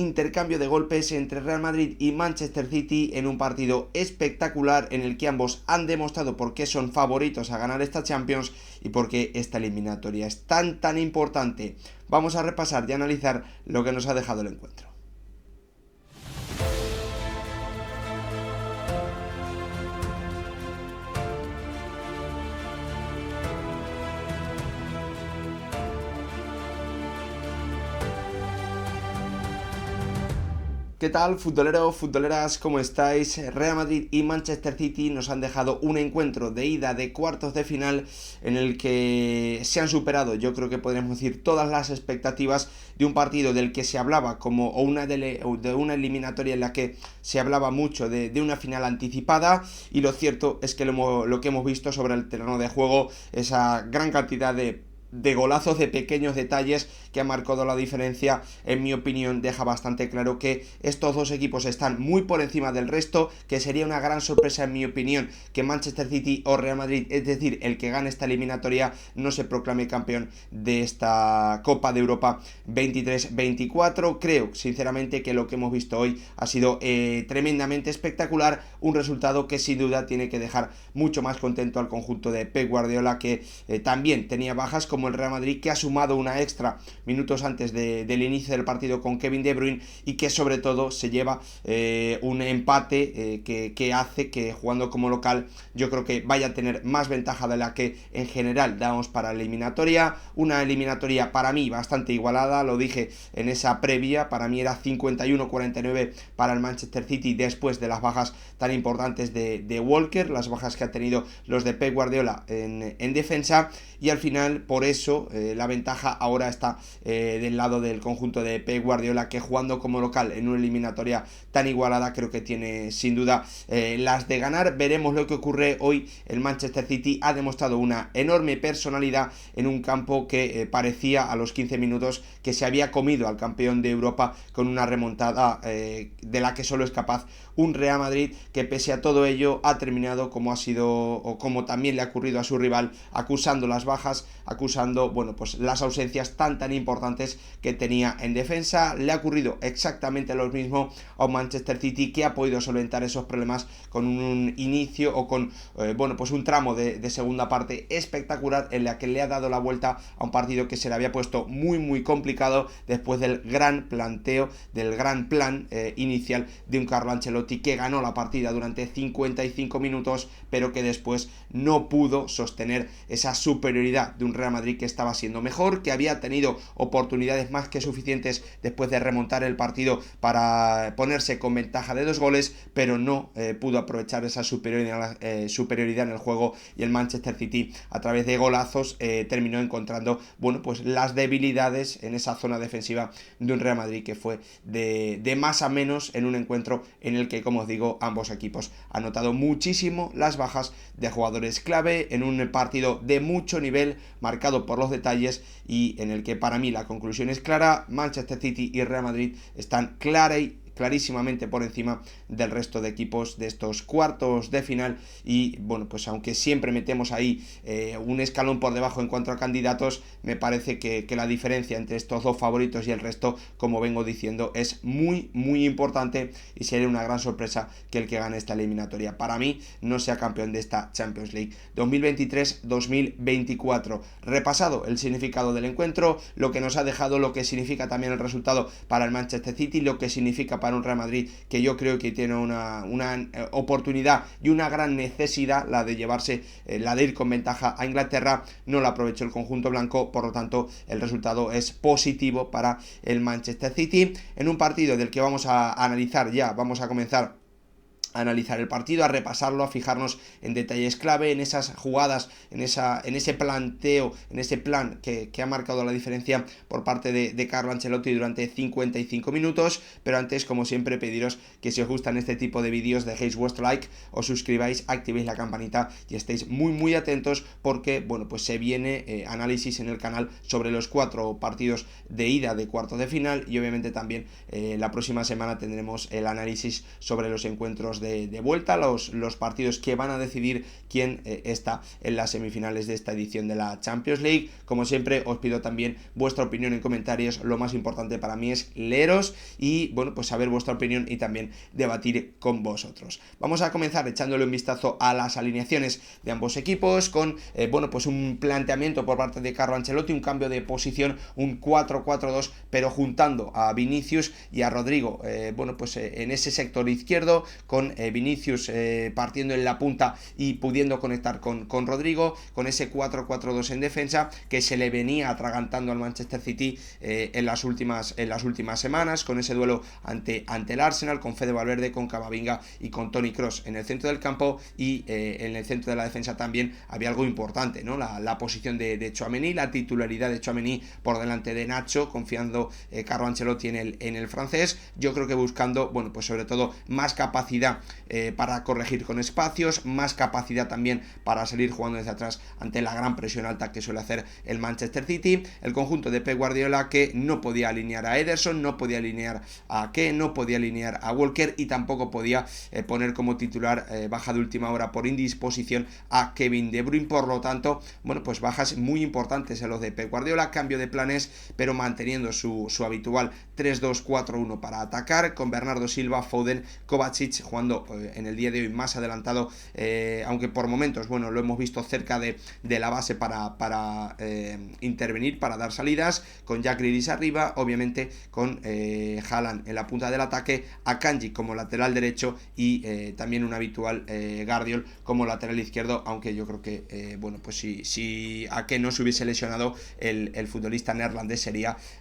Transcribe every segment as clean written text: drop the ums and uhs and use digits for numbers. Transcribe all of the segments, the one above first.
Intercambio de golpes entre Real Madrid y Manchester City en un partido espectacular en el que ambos han demostrado por qué son favoritos a ganar esta Champions y por qué esta eliminatoria es tan importante. Vamos a repasar y analizar lo que nos ha dejado el encuentro. ¿Qué tal, futboleros, futboleras? ¿Cómo estáis? Real Madrid y Manchester City nos han dejado un encuentro de ida de cuartos de final en el que se han superado, yo creo que podríamos decir, todas las expectativas de un partido del que se hablaba como de una eliminatoria en la que se hablaba mucho de una final anticipada, y lo cierto es que lo que hemos visto sobre el terreno de juego, esa gran cantidad de golazos, de pequeños detalles que han marcado la diferencia, en mi opinión, deja bastante claro que estos dos equipos están muy por encima del resto, que sería una gran sorpresa, en mi opinión, que Manchester City o Real Madrid, es decir, el que gane esta eliminatoria, no se proclame campeón de esta Copa de Europa 23-24. Creo, sinceramente, que lo que hemos visto hoy ha sido tremendamente espectacular, un resultado que sin duda tiene que dejar mucho más contento al conjunto de Pep Guardiola, que también tenía bajas como el Real Madrid, que ha sumado una extra minutos antes del inicio del partido con Kevin De Bruyne, y que sobre todo se lleva un empate que hace que, jugando como local, yo creo que vaya a tener más ventaja de la que en general damos para la eliminatoria. Una eliminatoria para mí bastante igualada, lo dije en esa previa, para mí era 51-49 para el Manchester City después de las bajas tan importantes de Walker, las bajas que ha tenido los de Pep Guardiola en defensa, y al final por eso la ventaja ahora está del lado del conjunto de Pep Guardiola, que jugando como local en una eliminatoria tan igualada creo que tiene sin duda las de ganar. Veremos lo que ocurre hoy. El Manchester City ha demostrado una enorme personalidad en un campo que parecía a los 15 minutos que se había comido al campeón de Europa con una remontada de la que solo es capaz un Real Madrid, que pese a todo ello ha terminado como ha sido, o como también le ha ocurrido a su rival, acusando las bajas, acusando, bueno, pues las ausencias tan importantes que tenía en defensa. Le ha ocurrido exactamente lo mismo a un Manchester City que ha podido solventar esos problemas con un inicio o con bueno, pues un tramo de segunda parte espectacular, en la que le ha dado la vuelta a un partido que se le había puesto muy complicado después del gran planteo, del gran plan inicial de un Carlo Ancelotti, que ganó la partida durante 55 minutos, pero que después no pudo sostener esa superioridad de un Real Madrid que estaba siendo mejor, que había tenido oportunidades más que suficientes después de remontar el partido para ponerse con ventaja de 2 goles, pero no pudo aprovechar esa superioridad en el juego, y el Manchester City, a través de golazos, terminó encontrando, bueno, pues las debilidades en esa zona defensiva de un Real Madrid que fue de más a menos en un encuentro en el que, como os digo, ambos equipos han notado muchísimo las bajas de jugadores clave, en un partido de mucho nivel marcado por los detalles, y en el que para mí la conclusión es clara: Manchester City y Real Madrid están clarísimamente por encima del resto de equipos de estos cuartos de final. Y bueno, pues aunque siempre metemos ahí un escalón por debajo en cuanto a candidatos, me parece que la diferencia entre estos dos favoritos y el resto, como vengo diciendo, es muy importante, y sería una gran sorpresa que el que gane esta eliminatoria para mí no sea campeón de esta Champions League 2023-2024. Repasado el significado del encuentro, lo que nos ha dejado, lo que significa también el resultado para el Manchester City, lo que significa para un Real Madrid que yo creo que tiene una oportunidad y una gran necesidad, la de llevarse, la de ir con ventaja a Inglaterra. No la aprovechó el conjunto blanco, por lo tanto el resultado es positivo para el Manchester City, en un partido del que vamos a analizar ya, vamos a comenzar a analizar el partido, a repasarlo, a fijarnos en detalles clave, en esas jugadas, en ese planteo, en ese plan que ha marcado la diferencia por parte de Carlo Ancelotti durante 55 minutos. Pero antes, como siempre, pediros que si os gustan este tipo de vídeos dejéis vuestro like, os suscribáis, activéis la campanita y estéis muy atentos, porque bueno, pues se viene análisis en el canal sobre los 4 partidos de ida de cuartos de final, y obviamente también la próxima semana tendremos el análisis sobre los encuentros partidos de vuelta, los partidos que van a decidir quién está en las semifinales de esta edición de la Champions League. Como siempre, os pido también vuestra opinión en comentarios. Lo más importante para mí es leeros y, bueno, pues saber vuestra opinión y también debatir con vosotros. Vamos a comenzar echándole un vistazo a las alineaciones de ambos equipos con, bueno, pues un planteamiento por parte de Carlo Ancelotti, un cambio de posición, un 4-4-2, pero juntando a Vinicius y a Rodrigo, bueno, pues en ese sector izquierdo, con Vinicius partiendo en la punta y pudiendo conectar con Rodrigo, con ese 4-4-2 en defensa que se le venía atragantando al Manchester City en las últimas semanas, con ese duelo ante el Arsenal, con Fede Valverde, con Camavinga y con Toni Kroos en el centro del campo, y en el centro de la defensa también había algo importante, ¿no? La posición de Tchouaméni, la titularidad de Tchouaméni por delante de Nacho, confiando Carlo Ancelotti en el francés. Yo creo que buscando, bueno, pues sobre todo más capacidad para corregir con espacios, más capacidad también para salir jugando desde atrás ante la gran presión alta que suele hacer el Manchester City. El conjunto de Pep Guardiola, que no podía alinear a Ederson, no podía alinear a Ake, no podía alinear a Walker y tampoco podía poner como titular baja de última hora por indisposición a Kevin De Bruyne. Por lo tanto, bueno, pues bajas muy importantes en los de Pep Guardiola, cambio de planes, pero manteniendo su habitual 3-2-4-1 para atacar, con Bernardo Silva, Foden, Kovacic jugando en el día de hoy más adelantado, aunque por momentos, bueno, lo hemos visto cerca de la base para intervenir, para dar salidas, con Jack Grealish arriba, obviamente con Haaland en la punta del ataque, Akanji como lateral derecho y también un habitual Guardiol como lateral izquierdo, aunque yo creo que, bueno, pues si Ake no se hubiese lesionado, el futbolista neerlandés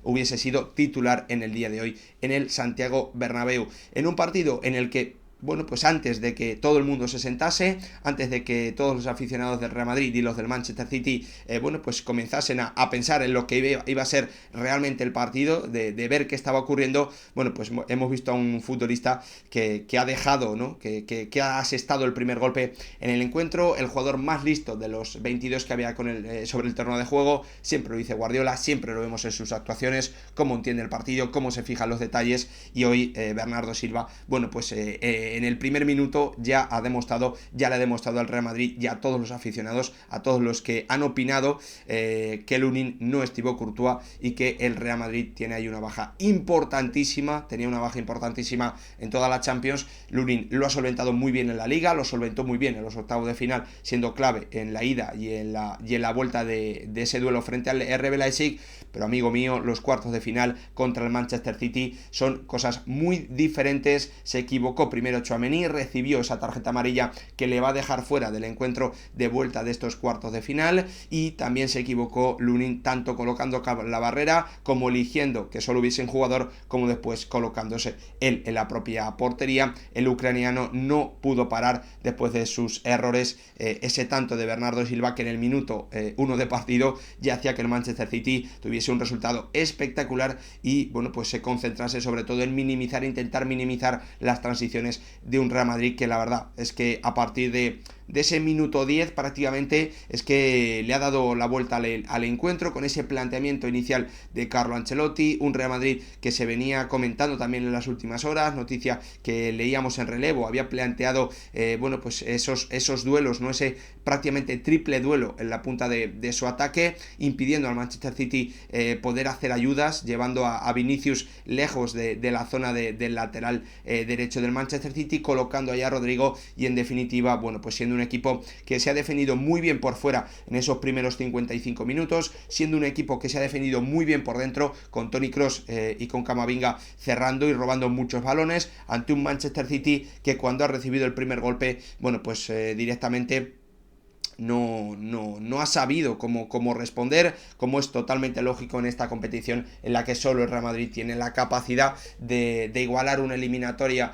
hubiese sido titular en el día de hoy en el Santiago Bernabéu, en un partido en el que, bueno, pues antes de que todo el mundo se sentase, antes de que todos los aficionados del Real Madrid y los del Manchester City, bueno, pues comenzasen a pensar en lo que iba a ser realmente el partido, de ver qué estaba ocurriendo, bueno, pues hemos visto a un futbolista que ha dejado, ¿no? Que ha asestado el primer golpe en el encuentro, el jugador más listo de los 22 que había sobre el terreno de juego. Siempre lo dice Guardiola, siempre lo vemos en sus actuaciones, cómo entiende el partido, cómo se fijan los detalles, y hoy Bernardo Silva, bueno, pues en el primer minuto ya le ha demostrado al Real Madrid y a todos los aficionados, a todos los que han opinado, que Lunin no es Thibaut Courtois y que el Real Madrid tiene ahí una baja importantísima, tenía una baja importantísima en toda la Champions. Lunin lo ha solventado muy bien en la Liga, lo solventó muy bien en los octavos de final, siendo clave en la ida y en la vuelta de ese duelo frente al RB Leipzig, pero amigo mío, los cuartos de final contra el Manchester City son cosas muy diferentes. Se equivocó primero Tchouaméni, recibió esa tarjeta amarilla que le va a dejar fuera del encuentro de vuelta de estos cuartos de final, y también se equivocó Lunin, tanto colocando la barrera como eligiendo que solo hubiese un jugador, como después colocándose él en la propia portería. El ucraniano no pudo parar después de sus errores ese tanto de Bernardo Silva, que en el minuto 1 de partido ya hacía que el Manchester City tuviese un resultado espectacular y, bueno, pues se concentrase sobre todo en intentar minimizar las transiciones de un Real Madrid que la verdad es que a partir de ese minuto 10 prácticamente es que le ha dado la vuelta al encuentro con ese planteamiento inicial de Carlo Ancelotti. Un Real Madrid que se venía comentando también en las últimas horas, noticia que leíamos en relevo, había planteado bueno, pues esos duelos, ¿no? Ese prácticamente triple duelo en la punta de su ataque, impidiendo al Manchester City poder hacer ayudas, llevando a Vinicius lejos de la zona del lateral derecho del Manchester City, colocando allá a Rodrigo, y en definitiva, bueno, pues siendo un equipo que se ha defendido muy bien por fuera en esos primeros 55 minutos, siendo un equipo que se ha defendido muy bien por dentro, con Toni Kroos y con Camavinga cerrando y robando muchos balones, ante un Manchester City que cuando ha recibido el primer golpe, bueno, pues directamente no ha sabido cómo responder, como es totalmente lógico en esta competición en la que solo el Real Madrid tiene la capacidad de igualar una eliminatoria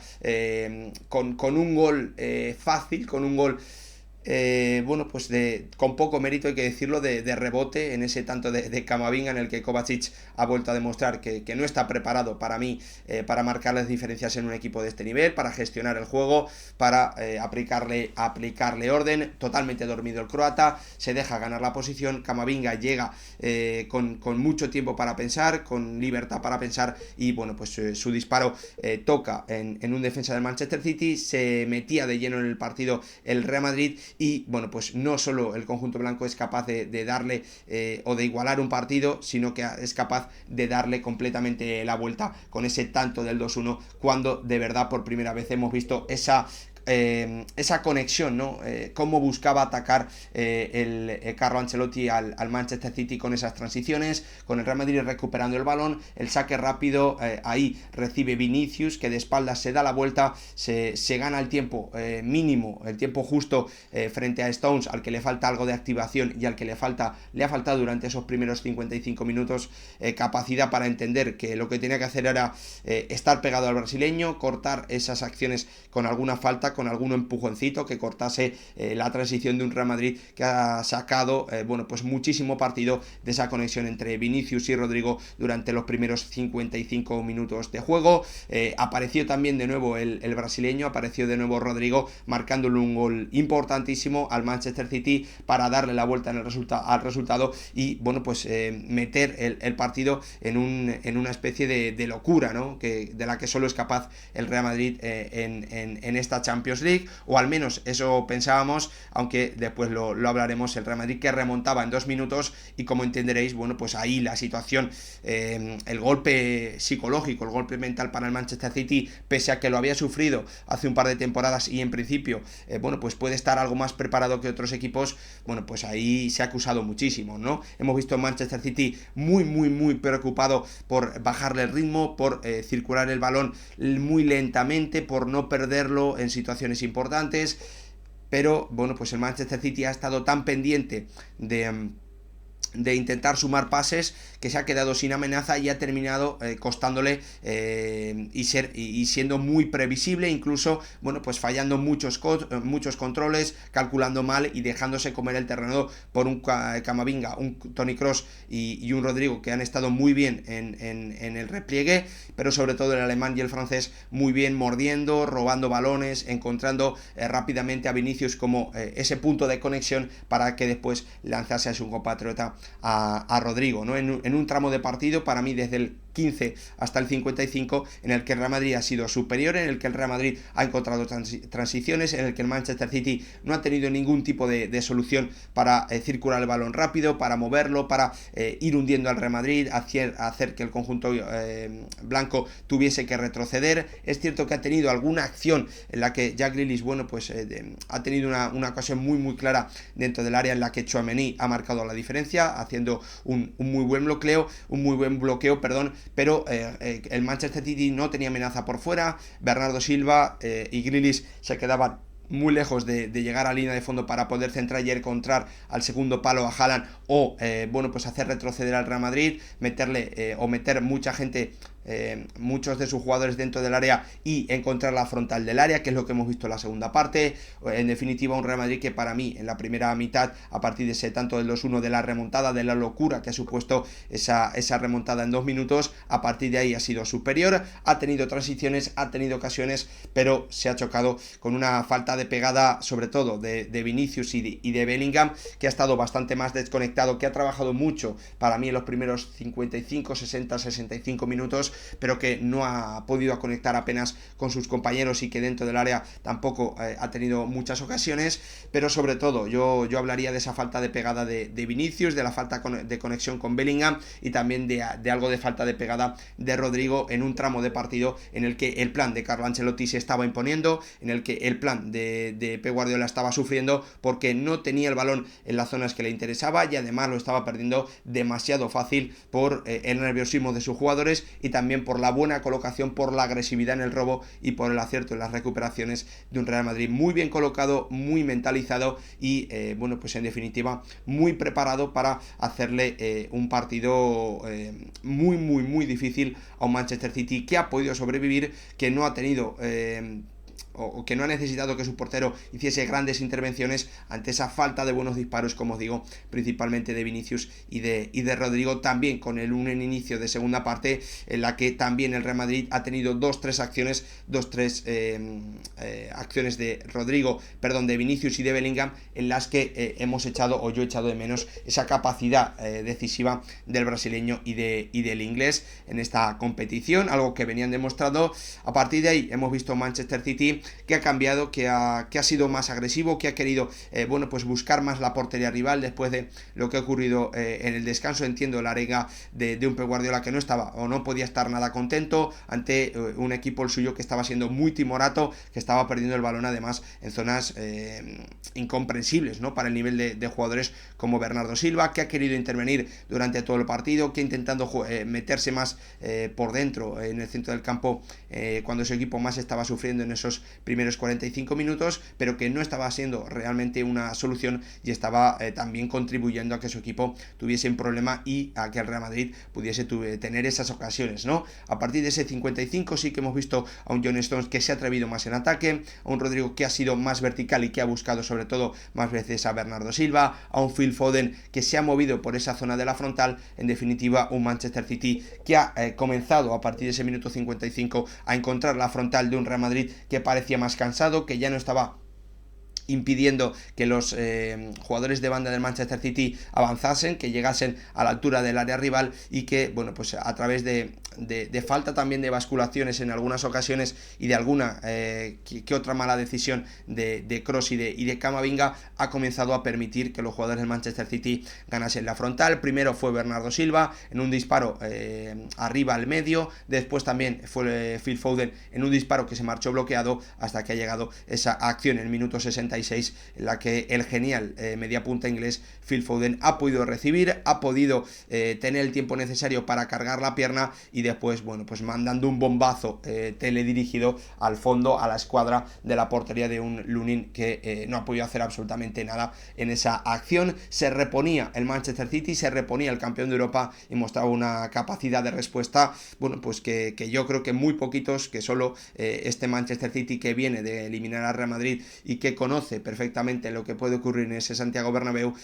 con un gol fácil, con un gol bueno, pues con poco mérito, hay que decirlo, de rebote en ese tanto de Camavinga, en el que Kovacic ha vuelto a demostrar que no está preparado para mí, para marcar las diferencias en un equipo de este nivel, para gestionar el juego, para aplicarle orden. Totalmente dormido el croata, se deja ganar la posición. Camavinga llega con mucho tiempo para pensar, con libertad para pensar, y bueno, pues su disparo toca en un defensa del Manchester City. Se metía de lleno en el partido el Real Madrid, y bueno, pues no solo el conjunto blanco es capaz de darle o de igualar un partido, sino que es capaz de darle completamente la vuelta con ese tanto del 2-1, cuando de verdad por primera vez hemos visto esa conexión, ¿no? Cómo buscaba atacar Carlo Ancelotti al Manchester City con esas transiciones, con el Real Madrid recuperando el balón, el saque rápido, ahí recibe Vinicius, que de espaldas se da la vuelta, se gana el tiempo mínimo, el tiempo justo frente a Stones, al que le falta algo de activación y al que le ha faltado durante esos primeros 55 minutos capacidad para entender que lo que tenía que hacer era estar pegado al brasileño, cortar esas acciones con alguna falta, con algún empujoncito que cortase la transición de un Real Madrid que ha sacado bueno, pues muchísimo partido de esa conexión entre Vinicius y Rodrigo durante los primeros 55 minutos de juego. Apareció también de nuevo el brasileño, apareció de nuevo Rodrigo, marcándole un gol importantísimo al Manchester City para darle la vuelta al resultado y bueno, pues meter el partido en una especie de locura, ¿no? De la que solo es capaz el Real Madrid en esta Champions League, o al menos eso pensábamos, aunque después lo hablaremos. El Real Madrid que remontaba en 2 minutos, y como entenderéis, bueno, pues ahí la situación, el golpe psicológico, el golpe mental para el Manchester City, pese a que lo había sufrido hace un par de temporadas y en principio, bueno, pues puede estar algo más preparado que otros equipos, bueno, pues ahí se ha acusado muchísimo, ¿no? Hemos visto a Manchester City muy preocupado por bajarle el ritmo, por circular el balón muy lentamente, por no perderlo en situaciones importantes, pero bueno, pues el Manchester City ha estado tan pendiente de intentar sumar pases que se ha quedado sin amenaza y ha terminado costándole y siendo muy previsible, incluso bueno, pues fallando muchos controles, calculando mal y dejándose comer el terreno por un Camavinga, un Toni Kroos y un Rodrigo, que han estado muy bien en el repliegue, pero sobre todo el alemán y el francés muy bien mordiendo, robando balones, encontrando rápidamente a Vinicius como ese punto de conexión para que después lanzase a su compatriota a Rodrigo, ¿no? En un tramo de partido, para mí desde el 15 hasta el 55, en el que el Real Madrid ha sido superior, en el que el Real Madrid ha encontrado transiciones, en el que el Manchester City no ha tenido ningún tipo de solución para circular el balón rápido, para moverlo, para ir hundiendo al Real Madrid, hacer que el conjunto blanco tuviese que retroceder. Es cierto que ha tenido alguna acción en la que Jack Grealish, bueno, pues ha tenido una ocasión muy clara dentro del área en la que Tchouaméni ha marcado la diferencia, haciendo un muy buen bloqueo, pero el Manchester City no tenía amenaza por fuera. Bernardo Silva y Grealish se quedaban muy lejos de llegar a línea de fondo para poder centrar y encontrar al segundo palo a Haaland, o bueno, pues hacer retroceder al Real Madrid, meter mucha gente, muchos de sus jugadores dentro del área y encontrar la frontal del área, que es lo que hemos visto en la segunda parte. En definitiva, un Real Madrid que para mí en la primera mitad, a partir de ese tanto del 2-1, de la remontada, de la locura que ha supuesto esa remontada en 2 minutos, a partir de ahí ha sido superior, ha tenido transiciones, ha tenido ocasiones, pero se ha chocado con una falta de pegada, sobre todo de Vinicius y de Bellingham, que ha estado bastante más desconectado, que ha trabajado mucho para mí en los primeros 55, 60, 65 minutos, pero que no ha podido conectar apenas con sus compañeros y que dentro del área tampoco ha tenido muchas ocasiones. Pero sobre todo yo hablaría de esa falta de pegada de Vinicius, de la falta de conexión con Bellingham y también de algo de falta de pegada de Rodrigo en un tramo de partido en el que el plan de Carlo Ancelotti se estaba imponiendo, en el que el plan de Pep Guardiola estaba sufriendo porque no tenía el balón en las zonas que le interesaba y además lo estaba perdiendo demasiado fácil por el nerviosismo de sus jugadores y también por la buena colocación, por la agresividad en el robo y por el acierto en las recuperaciones de un Real Madrid muy bien colocado, muy mentalizado y bueno, pues en definitiva muy preparado para hacerle un partido muy difícil a un Manchester City que ha podido sobrevivir, que no ha tenido o que no ha necesitado que su portero hiciese grandes intervenciones ante esa falta de buenos disparos, como os digo, principalmente de Vinicius y de Rodrigo, también con un inicio de segunda parte en la que también el Real Madrid ha tenido acciones de Rodrigo, perdón, de Vinicius y de Bellingham, en las que yo he echado de menos esa capacidad decisiva del brasileño y del inglés en esta competición, algo que venían demostrando. A partir de ahí hemos visto Manchester City que ha cambiado, que ha sido más agresivo, que ha querido pues buscar más la portería rival después de lo que ha ocurrido en el descanso. Entiendo la arenga de un Pep Guardiola que no estaba o no podía estar nada contento ante un equipo el suyo que estaba siendo muy timorato, que estaba perdiendo el balón además en zonas incomprensibles, ¿no?, para el nivel de jugadores como Bernardo Silva, que ha querido intervenir durante todo el partido, que intentando meterse más por dentro en el centro del campo cuando su equipo más estaba sufriendo en esos primeros 45 minutos, pero que no estaba siendo realmente una solución y estaba también contribuyendo a que su equipo tuviese un problema y a que el Real Madrid pudiese tener esas ocasiones, ¿no? A partir de ese 55 sí que hemos visto a un John Stones que se ha atrevido más en ataque, a un Rodrigo que ha sido más vertical y que ha buscado sobre todo más veces a Bernardo Silva, a un Phil Foden que se ha movido por esa zona de la frontal. En definitiva, un Manchester City que ha comenzado a partir de ese minuto 55 a encontrar la frontal de un Real Madrid que parecía más cansado, que ya no estaba impidiendo que los jugadores de banda del Manchester City avanzasen, que llegasen a la altura del área rival y que, bueno, pues a través de falta también de basculaciones en algunas ocasiones y de alguna que otra mala decisión de Kroos y de Camavinga, ha comenzado a permitir que los jugadores del Manchester City ganasen la frontal. Primero fue Bernardo Silva en un disparo arriba al medio, después también fue Phil Foden en un disparo que se marchó bloqueado, hasta que ha llegado esa acción en el minuto 66 en la que el genial mediapunta inglés Phil Foden ha podido recibir, ha podido tener el tiempo necesario para cargar la pierna y después, bueno, pues mandando un bombazo teledirigido al fondo, a la escuadra de la portería de un Lunin que no ha podido hacer absolutamente nada en esa acción. Se reponía el Manchester City, se reponía el campeón de Europa y mostraba una capacidad de respuesta, bueno, pues que yo creo que muy poquitos, que solo este Manchester City que viene de eliminar al Real Madrid y que conoce perfectamente lo que puede ocurrir en ese Santiago Bernabéu,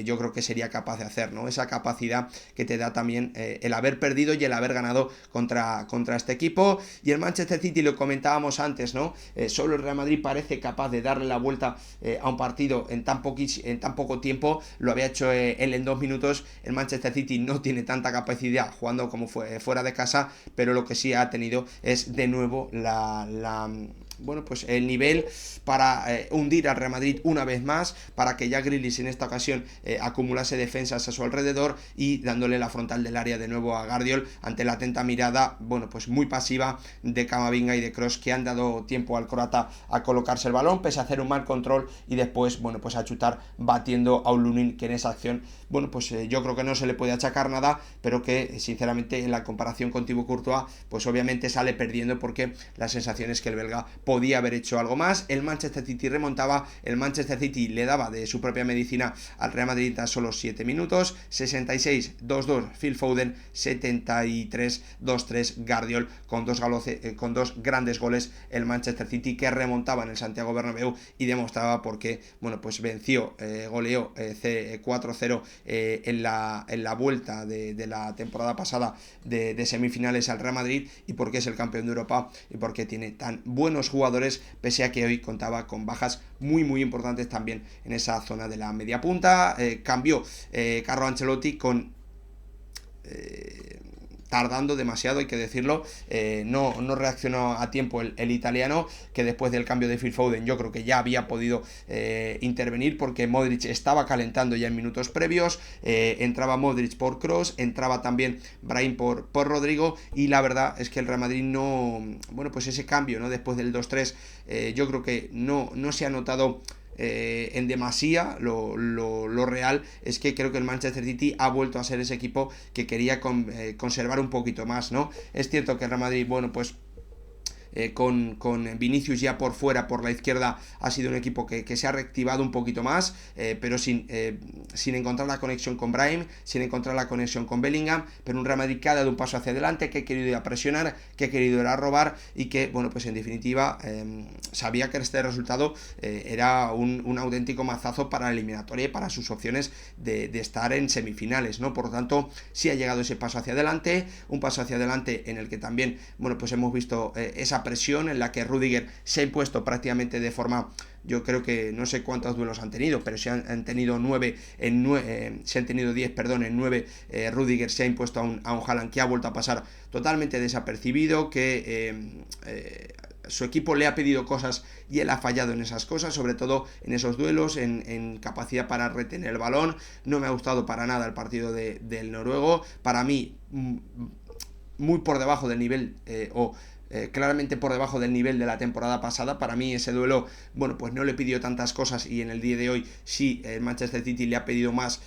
yo creo que sería capaz de hacer, ¿no? Esa capacidad que te da también el haber perdido y el haber ganado contra este equipo. Y el Manchester City, lo comentábamos antes, ¿no? Solo el Real Madrid parece capaz de darle la vuelta a un partido en tan poco tiempo. Lo había hecho él en 2 minutos. El Manchester City no tiene tanta capacidad jugando como fuera de casa, pero lo que sí ha tenido es de nuevo bueno, pues el nivel para hundir al Real Madrid una vez más, para que Jack Grealish en esta ocasión acumulase defensas a su alrededor y dándole la frontal del área de nuevo a Guardiola ante la atenta mirada, bueno, pues muy pasiva de Camavinga y de Kroos, que han dado tiempo al croata a colocarse el balón pese a hacer un mal control y después, bueno, pues a chutar batiendo a un Lunin que en esa acción, bueno, pues yo creo que no se le puede achacar nada, pero que sinceramente en la comparación con Thibaut Courtois, pues obviamente sale perdiendo, porque la sensación es que el belga podía haber hecho algo más. El Manchester City remontaba, el Manchester City le daba de su propia medicina al Real Madrid a solo 7 minutos, 66-2-2 Phil Foden, 73-2-3 Guardiola, con dos grandes goles el Manchester City, que remontaba en el Santiago Bernabéu y demostraba por qué, bueno, pues goleó 4-0 en la vuelta de la temporada pasada de semifinales al Real Madrid, y por qué es el campeón de Europa y por qué tiene tan buenos jugadores, pese a que hoy contaba con bajas muy importantes también en esa zona de la media punta. Cambió Carlo Ancelotti con tardando demasiado, hay que decirlo, no reaccionó a tiempo el italiano, que después del cambio de Phil Foden yo creo que ya había podido intervenir, porque Modric estaba calentando ya en minutos previos. Entraba Modric por Kroos, entraba también Brahim por Rodrigo, y la verdad es que el Real Madrid no, bueno, pues ese cambio, ¿no?, después del 2-3, yo creo que no se ha notado en demasía. Lo real es que creo que el Manchester City ha vuelto a ser ese equipo que quería conservar un poquito más, ¿no? Es cierto que el Real Madrid, bueno, pues con Vinicius ya por fuera, por la izquierda, ha sido un equipo que se ha reactivado un poquito más, pero sin encontrar la conexión con Brahim, sin encontrar la conexión con Bellingham, pero un Real Madrid que ha dado un paso hacia adelante, que ha querido ir a presionar, que ha querido ir a robar y que, bueno, pues en definitiva sabía que este resultado era un auténtico mazazo para la eliminatoria y para sus opciones de estar en semifinales, ¿no? Por lo tanto, sí ha llegado ese paso hacia adelante, un paso hacia adelante en el que también, bueno, pues hemos visto esa presión en la que Rüdiger se ha impuesto prácticamente de forma, yo creo que no sé cuántos duelos han tenido, pero si han tenido 9 en 9, si han tenido 10, perdón, en 9, Rüdiger se ha impuesto a un Haaland que ha vuelto a pasar totalmente desapercibido, que su equipo le ha pedido cosas y él ha fallado en esas cosas, sobre todo en esos duelos, en capacidad para retener el balón. No me ha gustado para nada el partido del noruego, para mí muy por debajo del nivel claramente por debajo del nivel de la temporada pasada. Para mí ese duelo, bueno, pues no le pidió tantas cosas y en el día de hoy sí, el Manchester City le ha pedido más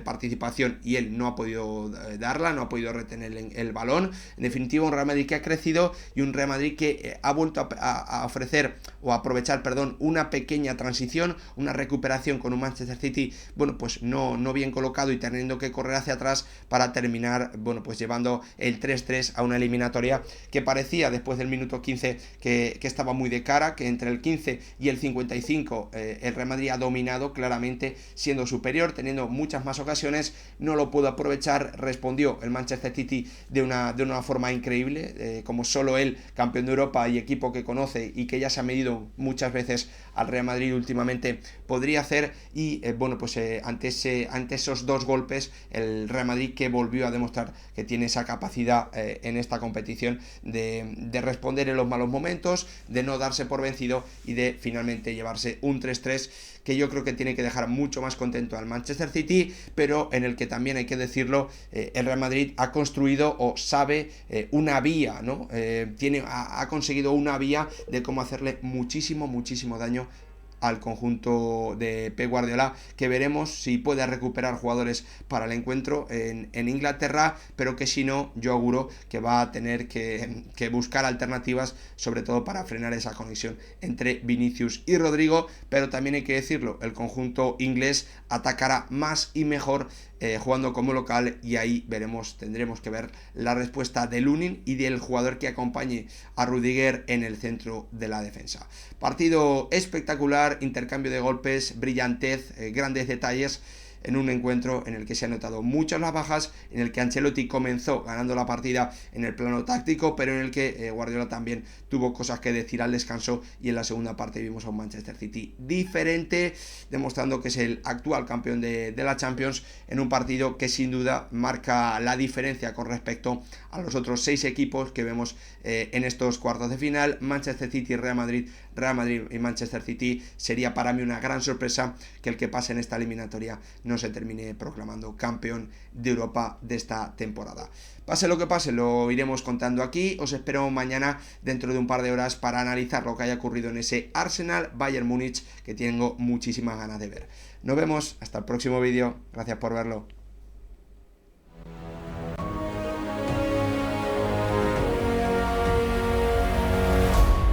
participación y él no ha podido darla, no ha podido retener el balón. En definitiva, un Real Madrid que ha crecido y un Real Madrid que ha vuelto a ofrecer o a aprovechar, perdón, una pequeña transición, una recuperación con un Manchester City, bueno, pues no bien colocado y teniendo que correr hacia atrás para terminar, bueno, pues llevando el 3-3 a una eliminatoria que parecía después del minuto 15 que estaba muy de cara, que entre el 15 y el 55 el Real Madrid ha dominado claramente, siendo superior, teniendo muchas más ocasiones, no lo pudo aprovechar, respondió el Manchester City de una forma increíble, como solo él, campeón de Europa y equipo que conoce y que ya se ha medido muchas veces al Real Madrid últimamente, podría hacer. Y bueno, pues ante esos dos golpes, el Real Madrid que volvió a demostrar que tiene esa capacidad en esta competición de responder en los malos momentos, de no darse por vencido y de finalmente llevarse un 3-3 que yo creo que tiene que dejar mucho más contento al Manchester City, pero en el que también hay que decirlo, el Real Madrid ha construido o sabe una vía, ¿no? Ha conseguido una vía de cómo hacerle muchísimo daño al conjunto de Pep Guardiola, que veremos si puede recuperar jugadores para el encuentro en Inglaterra, pero que si no, yo auguro que va a tener que buscar alternativas, sobre todo para frenar esa conexión entre Vinicius y Rodrigo. Pero también hay que decirlo, el conjunto inglés atacará más y mejor jugando como local, y ahí tendremos que ver la respuesta de Lunin y del jugador que acompañe a Rüdiger en el centro de la defensa. Partido espectacular, intercambio de golpes, brillantez, grandes detalles en un encuentro en el que se han notado muchas las bajas, en el que Ancelotti comenzó ganando la partida en el plano táctico, pero en el que Guardiola también tuvo cosas que decir al descanso, y en la segunda parte vimos a un Manchester City diferente, demostrando que es el actual campeón de la Champions, en un partido que sin duda marca la diferencia con respecto a los otros 6 equipos que vemos en estos cuartos de final. Manchester City y Real Madrid y Manchester City. Sería para mí una gran sorpresa que el que pase en esta eliminatoria no se termine proclamando campeón de Europa de esta temporada. Pase lo que pase, lo iremos contando aquí. Os espero mañana dentro de un par de horas para analizar lo que haya ocurrido en ese Arsenal Bayern Múnich, que tengo muchísimas ganas de ver. Nos vemos, hasta el próximo vídeo. Gracias por verlo.